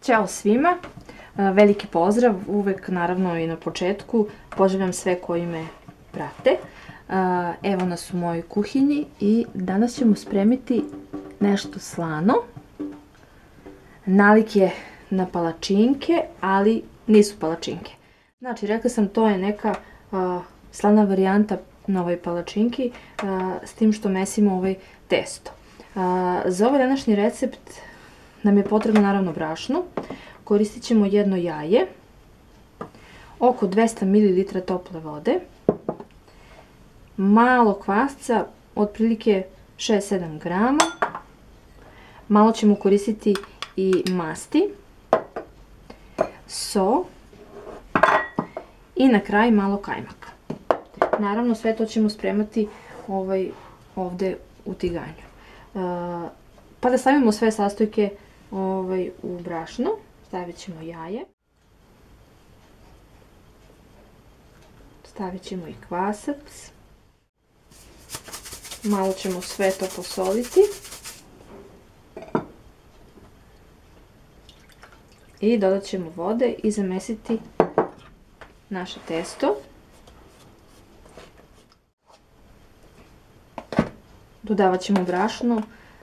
Ćao svima, veliki pozdrav, uvek naravno i na početku, pozdravljam sve koji me prate. Evo nas u mojoj kuhinji i danas ćemo spremiti nešto slano. Nalik je na palačinke, ali nisu palačinke. Znači, rekla sam, to je neka slana varijanta na ovoj palačinki, s tim što mesimo testo. Za ovaj današnji recept nam je potrebno naravno brašno. Koristit ćemo jedno jaje, oko 200 ml tople vode, malo kvasca, otprilike 6-7 grama, malo ćemo koristiti i masti, so i na kraj malo kajmaka. Naravno sve to ćemo spremati ovde u tiganju. Pa da stavimo sve sastojke u brašno. Stavit ćemo jaje. Stavit ćemo i kvasac. Malo ćemo sve to posoliti. I dodat ćemo vode i zamesiti naše testo. Dodavat ćemo brašno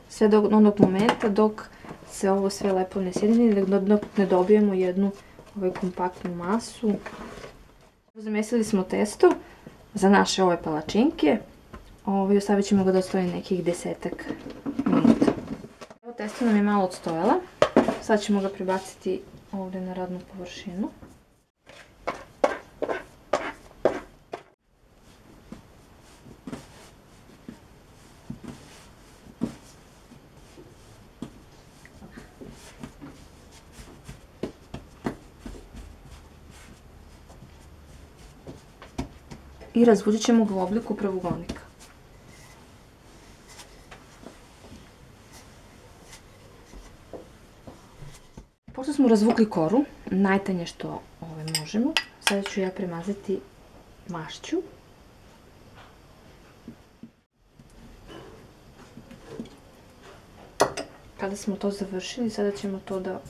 sve do onog momenta dok se ovo sve lepo ne sjedini, dok ne dobijemo jednu kompaktnu masu. Zamesili smo testo za naše ove palačinke. Ostavit ćemo ga da stoji nekih 10-ak minuta. Ovo testo nam je malo odstojala. Sad ćemo ga prebaciti ovdje na radnu površinu. I razvučit ćemo ga u obliku pravouголnika. Pošto smo razvukli koru, najtanje što možemo, sada ću ja premazati mašću. Kada smo to završili, sada ćemo to da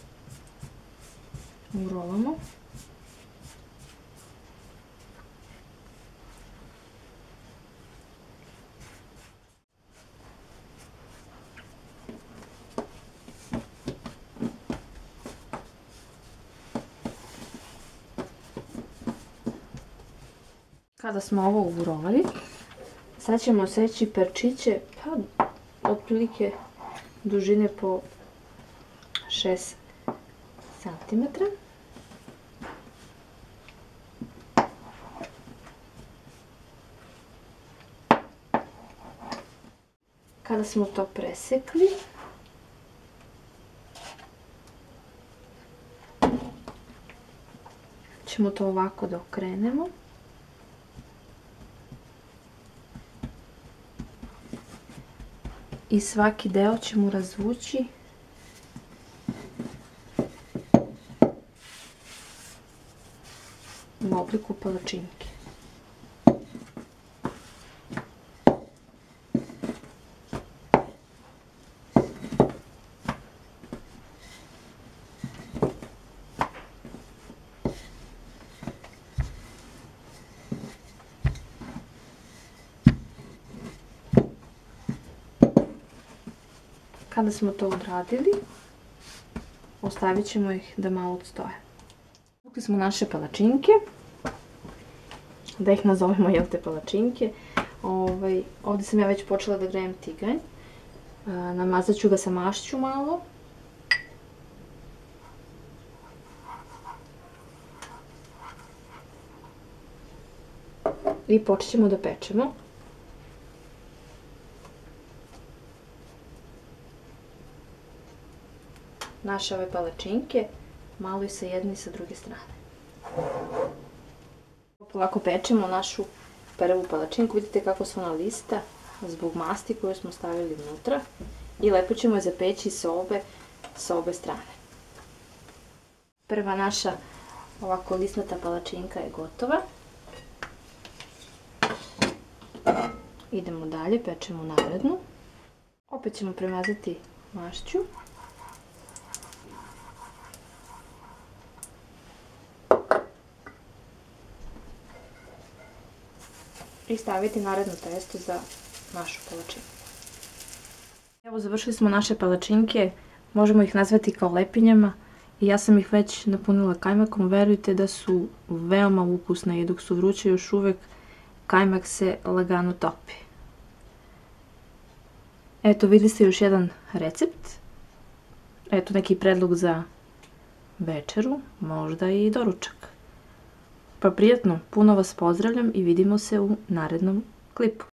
urolamo. Kada smo ovo urolali, sad ćemo seći perčiće, pa otprilike dužine po 6 cm. Kada smo to presekli, ćemo to ovako da okrenemo. I svaki deo ćemo razvući u obliku palačinke. Kada smo to odradili, ostavit ćemo ih da malo odstoje. Vukli smo naše palačinke, da ih nazovemo palačinke. Ovdje sam ja već počela da grejem tiganj. Namazat ću ga sa mašću malo. I počet ćemo da pečemo. Naše ove palačinke, malo i sa jedne i sa druge strane. Polako pečemo našu prvu palačinku, vidite kako se ona lista zbog masti koju smo stavili unutra i lepo ćemo je zapeći sa obe strane. Prva naša ovako lisnata palačinka je gotova. Idemo dalje, pečemo narednu. Opet ćemo premazati mašću. i staviti naredno testo za našu palačinku. Evo, završili smo naše palačinke, možemo ih nazvati kao lepinjama i ja sam ih već napunila kajmakom. Verujte da su veoma ukusne i dok su vruće još uvek kajmak se lagano topi. Eto, videli ste još jedan recept. Eto neki predlog za večeru, možda i doručak. Pa prijatno, puno vas pozdravljam i vidimo se u narednom klipu.